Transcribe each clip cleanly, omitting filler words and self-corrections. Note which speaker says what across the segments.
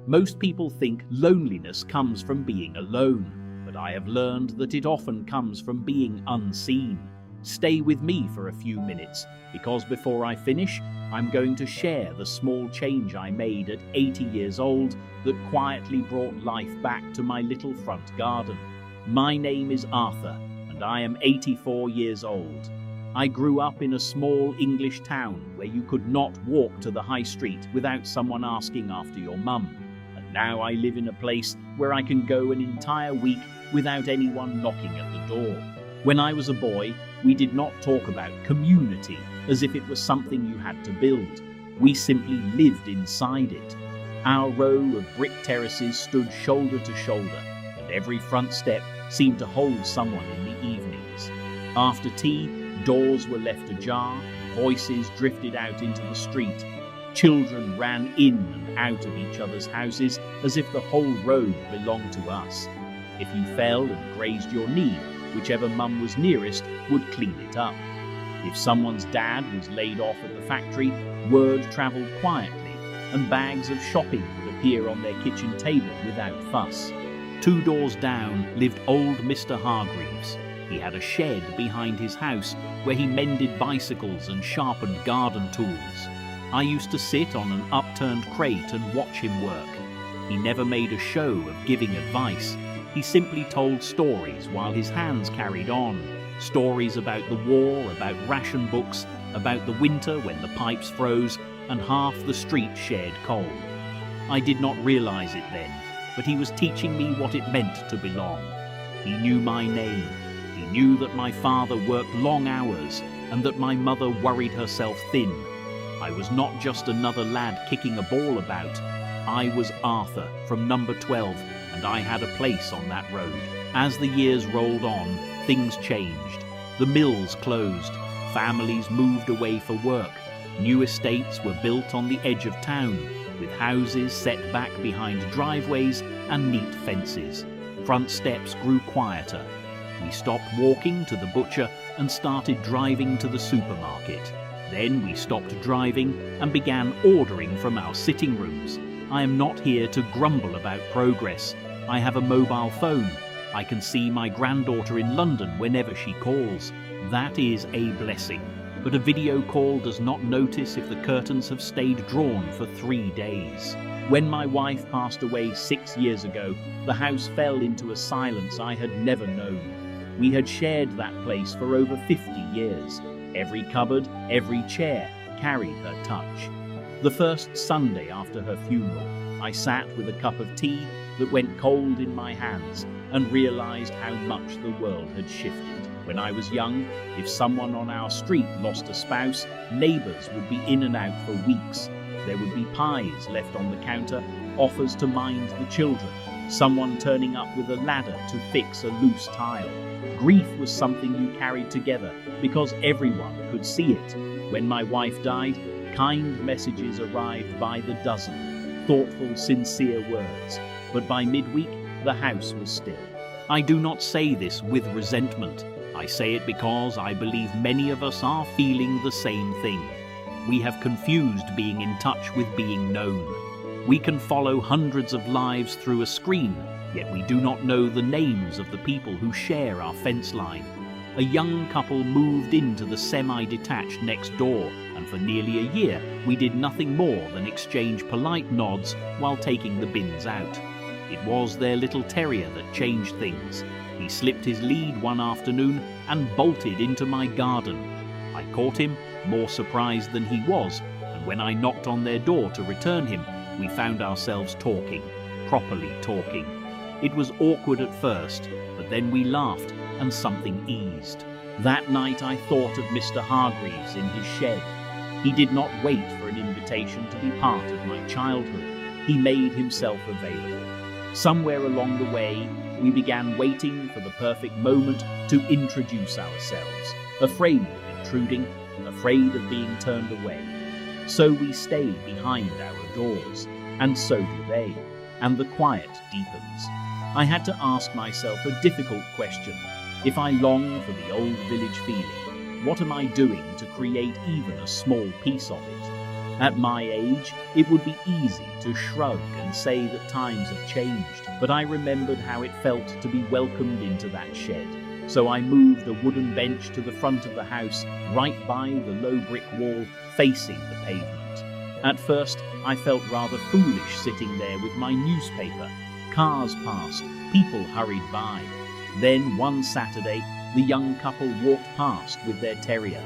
Speaker 1: Most people think loneliness comes from being alone, but I have learned that it often comes from being unseen. Stay with me for a few minutes, because before I finish, I'm going to share the small change I made at 80 years old that quietly brought life back to my little front garden. My name is Arthur, and I am 84 years old. I grew up in a small English town where you could not walk to the high street without someone asking after your mum. And now I live in a place where I can go an entire week without anyone knocking at the door. When I was a boy, we did not talk about community as if it was something you had to build. We simply lived inside it. Our row of brick terraces stood shoulder to shoulder, and every front step seemed to hold someone in the evenings. After tea, doors were left ajar, voices drifted out into the street. Children ran in and out of each other's houses as if the whole road belonged to us. If you fell and grazed your knee, whichever mum was nearest would clean it up. If someone's dad was laid off at the factory, word travelled quietly, and bags of shopping would appear on their kitchen table without fuss. 2 doors down lived old Mr. Hargreaves. He had a shed behind his house where he mended bicycles and sharpened garden tools. I used to sit on an upturned crate and watch him work. He never made a show of giving advice. He simply told stories while his hands carried on. Stories about the war, about ration books, about the winter when the pipes froze and half the street shared coal. I did not realize it then, but he was teaching me what it meant to belong. He knew my name. He knew that my father worked long hours and that my mother worried herself thin. I was not just another lad kicking a ball about. I was Arthur from number 12, and I had a place on that road. As the years rolled on, things changed. The mills closed. Families moved away for work. New estates were built on the edge of town, with houses set back behind driveways and neat fences. Front steps grew quieter. We stopped walking to the butcher and started driving to the supermarket. Then we stopped driving and began ordering from our sitting rooms. I am not here to grumble about progress. I have a mobile phone. I can see my granddaughter in London whenever she calls. That is a blessing. But a video call does not notice if the curtains have stayed drawn for 3 days. When my wife passed away 6 years ago, the house fell into a silence I had never known. We had shared that place for over 50 years. Every cupboard, every chair carried her touch. The first Sunday after her funeral, I sat with a cup of tea that went cold in my hands and realized how much the world had shifted. When I was young, if someone on our street lost a spouse, neighbours would be in and out for weeks. There would be pies left on the counter, offers to mind the children, someone turning up with a ladder to fix a loose tile. Grief was something you carried together because everyone could see it. When my wife died, kind messages arrived by the dozen, thoughtful, sincere words. But by midweek, the house was still. I do not say this with resentment. I say it because I believe many of us are feeling the same thing. We have confused being in touch with being known. We can follow hundreds of lives through a screen, yet we do not know the names of the people who share our fence line. A young couple moved into the semi-detached next door, and for nearly a year we did nothing more than exchange polite nods while taking the bins out. It was their little terrier that changed things. He slipped his lead one afternoon and bolted into my garden. I caught him, more surprised than he was, and when I knocked on their door to return him, we found ourselves talking, properly talking. It was awkward at first, but then we laughed and something eased. That night I thought of Mr. Hargreaves in his shed. He did not wait for an invitation to be part of my childhood. He made himself available. Somewhere along the way, we began waiting for the perfect moment to introduce ourselves, afraid of intruding, afraid of being turned away. So we stay behind our doors, and so do they, and the quiet deepens. I had to ask myself a difficult question. If I long for the old village feeling, what am I doing to create even a small piece of it? At my age, it would be easy to shrug and say that times have changed, but I remembered how it felt to be welcomed into that shed. So I moved a wooden bench to the front of the house, right by the low brick wall, facing the pavement. At first, I felt rather foolish sitting there with my newspaper. Cars passed, people hurried by. Then one Saturday, the young couple walked past with their terrier.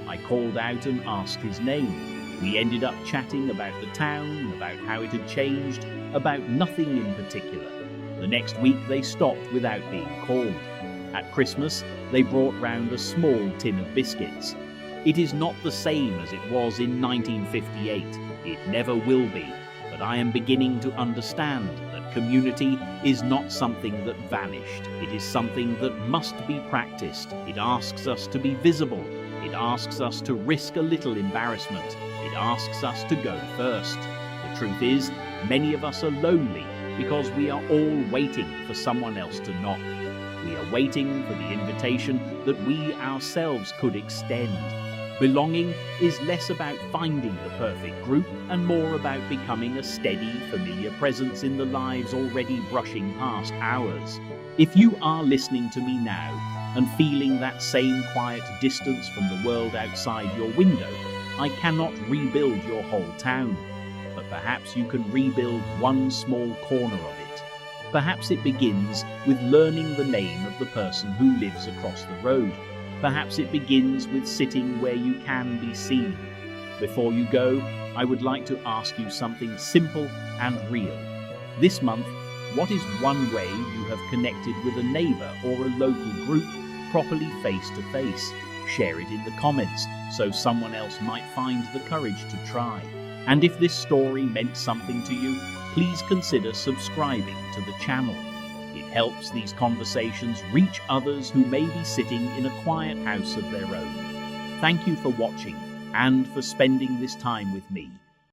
Speaker 1: I called out and asked his name. We ended up chatting about the town, about how it had changed, about nothing in particular. The next week they stopped without being called. At Christmas, they brought round a small tin of biscuits. It is not the same as it was in 1958. It never will be. But I am beginning to understand that community is not something that vanished. It is something that must be practiced. It asks us to be visible. It asks us to risk a little embarrassment. It asks us to go first. The truth is, many of us are lonely because we are all waiting for someone else to knock. We are waiting for the invitation that we ourselves could extend. Belonging is less about finding the perfect group and more about becoming a steady, familiar presence in the lives already brushing past ours. If you are listening to me now and feeling that same quiet distance from the world outside your window, I cannot rebuild your whole town, but perhaps you can rebuild one small corner of it. Perhaps it begins with learning the name of the person who lives across the road. Perhaps it begins with sitting where you can be seen. Before you go, I would like to ask you something simple and real. This month, what is one way you have connected with a neighbour or a local group properly face to face? Share it in the comments so someone else might find the courage to try. And if this story meant something to you, please consider subscribing to the channel. It helps these conversations reach others who may be sitting in a quiet house of their own. Thank you for watching and for spending this time with me.